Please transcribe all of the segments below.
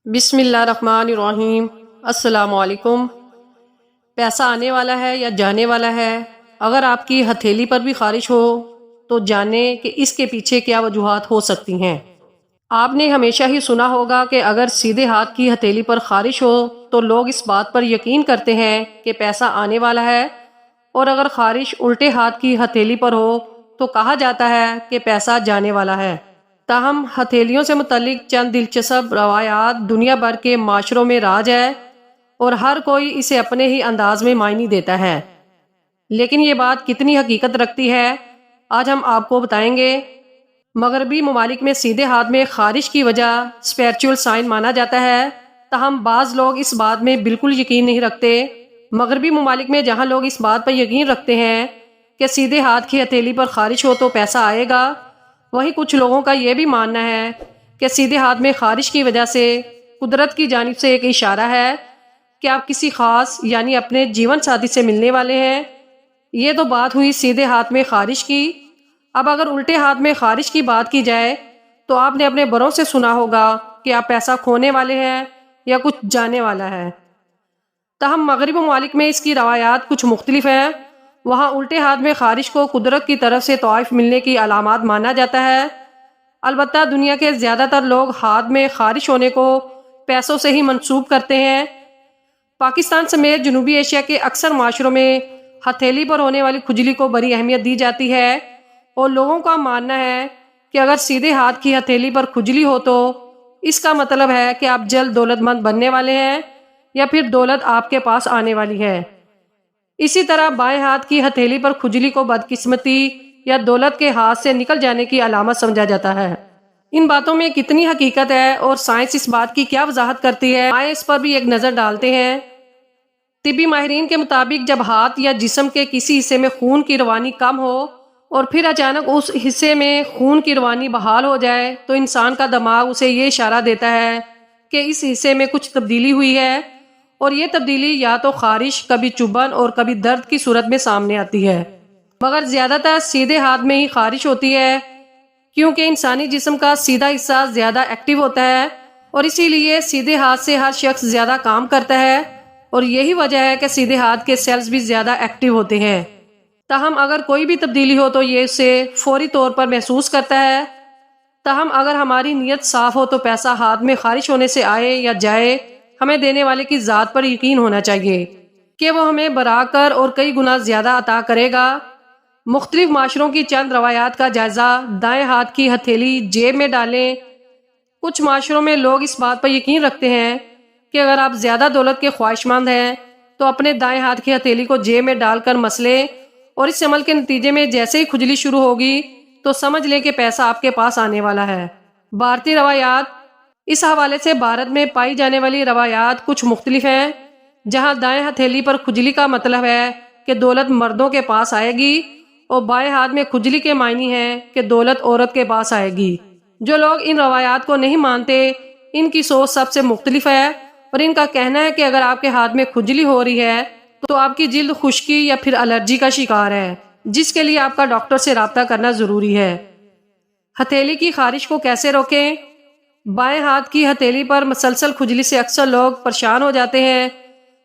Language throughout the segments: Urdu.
بسم اللہ الرحمن الرحیم۔ السلام علیکم۔ پیسہ آنے والا ہے یا جانے والا ہے؟ اگر آپ کی ہتھیلی پر بھی خارش ہو تو جانیں کہ اس کے پیچھے کیا وجوہات ہو سکتی ہیں۔ آپ نے ہمیشہ ہی سنا ہوگا کہ اگر سیدھے ہاتھ کی ہتھیلی پر خارش ہو تو لوگ اس بات پر یقین کرتے ہیں کہ پیسہ آنے والا ہے، اور اگر خارش الٹے ہاتھ کی ہتھیلی پر ہو تو کہا جاتا ہے کہ پیسہ جانے والا ہے۔ تاہم ہتھیلیوں سے متعلق چند دلچسپ روایات دنیا بھر کے معاشروں میں راج ہے، اور ہر کوئی اسے اپنے ہی انداز میں معنی دیتا ہے، لیکن یہ بات کتنی حقیقت رکھتی ہے آج ہم آپ کو بتائیں گے۔ مغربی ممالک میں سیدھے ہاتھ میں خارش کی وجہ اسپریچول سائن مانا جاتا ہے، تاہم بعض لوگ اس بات میں بالکل یقین نہیں رکھتے۔ مغربی ممالک میں جہاں لوگ اس بات پر یقین رکھتے ہیں کہ سیدھے ہاتھ کی ہتھیلی پر خارش ہو تو پیسہ آئے گا، وہیں کچھ لوگوں کا یہ بھی ماننا ہے کہ سیدھے ہاتھ میں خارش کی وجہ سے قدرت کی جانب سے ایک اشارہ ہے کہ آپ کسی خاص یعنی اپنے جیون ساتھی سے ملنے والے ہیں۔ یہ تو بات ہوئی سیدھے ہاتھ میں خارش کی۔ اب اگر الٹے ہاتھ میں خارش کی بات کی جائے تو آپ نے اپنے بڑوں سے سنا ہوگا کہ آپ پیسہ کھونے والے ہیں یا کچھ جانے والا ہے۔ تاہم مغربی ممالک میں اس کی روایات کچھ مختلف ہیں۔ وہاں الٹے ہاتھ میں خارش کو قدرت کی طرف سے تحائف ملنے کی علامات مانا جاتا ہے۔ البتہ دنیا کے زیادہ تر لوگ ہاتھ میں خارش ہونے کو پیسوں سے ہی منسوب کرتے ہیں۔ پاکستان سمیت جنوبی ایشیا کے اکثر معاشروں میں ہتھیلی پر ہونے والی کھجلی کو بڑی اہمیت دی جاتی ہے، اور لوگوں کا ماننا ہے کہ اگر سیدھے ہاتھ کی ہتھیلی پر کھجلی ہو تو اس کا مطلب ہے کہ آپ جلد دولت مند بننے والے ہیں یا پھر دولت آپ کے پاس آنے والی ہے۔ اسی طرح بائیں ہاتھ کی ہتھیلی پر کھجلی کو بدقسمتی یا دولت کے ہاتھ سے نکل جانے کی علامت سمجھا جاتا ہے۔ ان باتوں میں کتنی حقیقت ہے اور سائنس اس بات کی کیا وضاحت کرتی ہے، آئیں اس پر بھی ایک نظر ڈالتے ہیں۔ طبی ماہرین کے مطابق جب ہاتھ یا جسم کے کسی حصے میں خون کی روانی کم ہو اور پھر اچانک اس حصے میں خون کی روانی بحال ہو جائے تو انسان کا دماغ اسے یہ اشارہ دیتا ہے کہ اس حصے میں کچھ تبدیلی ہوئی ہے، اور یہ تبدیلی یا تو خارش، کبھی چبھن اور کبھی درد کی صورت میں سامنے آتی ہے۔ مگر زیادہ تر سیدھے ہاتھ میں ہی خارش ہوتی ہے، کیونکہ انسانی جسم کا سیدھا حصہ زیادہ ایکٹیو ہوتا ہے، اور اسی لیے سیدھے ہاتھ سے ہر شخص زیادہ کام کرتا ہے، اور یہی وجہ ہے کہ سیدھے ہاتھ کے سیلز بھی زیادہ ایکٹیو ہوتے ہیں۔ تاہم اگر کوئی بھی تبدیلی ہو تو یہ اسے فوری طور پر محسوس کرتا ہے۔ تاہم اگر ہماری نیت صاف ہو تو پیسہ ہاتھ میں خارش ہونے سے آئے یا جائے، ہمیں دینے والے کی ذات پر یقین ہونا چاہیے کہ وہ ہمیں برا کر اور کئی گنا زیادہ عطا کرے گا۔ مختلف معاشروں کی چند روایات کا جائزہ۔ دائیں ہاتھ کی ہتھیلی جیب میں ڈالیں۔ کچھ معاشروں میں لوگ اس بات پر یقین رکھتے ہیں کہ اگر آپ زیادہ دولت کے خواہش مند ہیں تو اپنے دائیں ہاتھ کی ہتھیلی کو جیب میں ڈال کر مس لیں، اور اس عمل کے نتیجے میں جیسے ہی کھجلی شروع ہوگی تو سمجھ لیں کہ پیسہ آپ کے پاس آنے والا ہے۔ بھارتی روایات۔ اس حوالے سے بھارت میں پائی جانے والی روایات کچھ مختلف ہیں۔ جہاں دائیں ہتھیلی پر کھجلی کا مطلب ہے کہ دولت مردوں کے پاس آئے گی، اور بائیں ہاتھ میں کھجلی کے معنی ہے کہ دولت عورت کے پاس آئے گی۔ جو لوگ ان روایات کو نہیں مانتے ان کی سوچ سب سے مختلف ہے، اور ان کا کہنا ہے کہ اگر آپ کے ہاتھ میں کھجلی ہو رہی ہے تو آپ کی جلد خشکی یا پھر الرجی کا شکار ہے، جس کے لیے آپ کا ڈاکٹر سے رابطہ کرنا ضروری ہے۔ ہتھیلی کی خارش کو کیسے روکیں؟ بائیں ہاتھ کی ہتھیلی پر مسلسل کھجلی سے اکثر لوگ پریشان ہو جاتے ہیں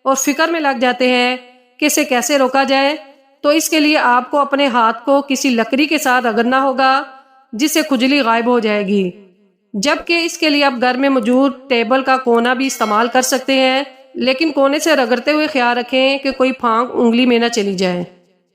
اور فکر میں لگ جاتے ہیں کہ اسے کیسے روکا جائے۔ تو اس کے لیے آپ کو اپنے ہاتھ کو کسی لکڑی کے ساتھ رگڑنا ہوگا جس سے کھجلی غائب ہو جائے گی، جبکہ اس کے لیے آپ گھر میں موجود ٹیبل کا کونا بھی استعمال کر سکتے ہیں، لیکن کونے سے رگڑتے ہوئے خیال رکھیں کہ کوئی پھانک انگلی میں نہ چلی جائے۔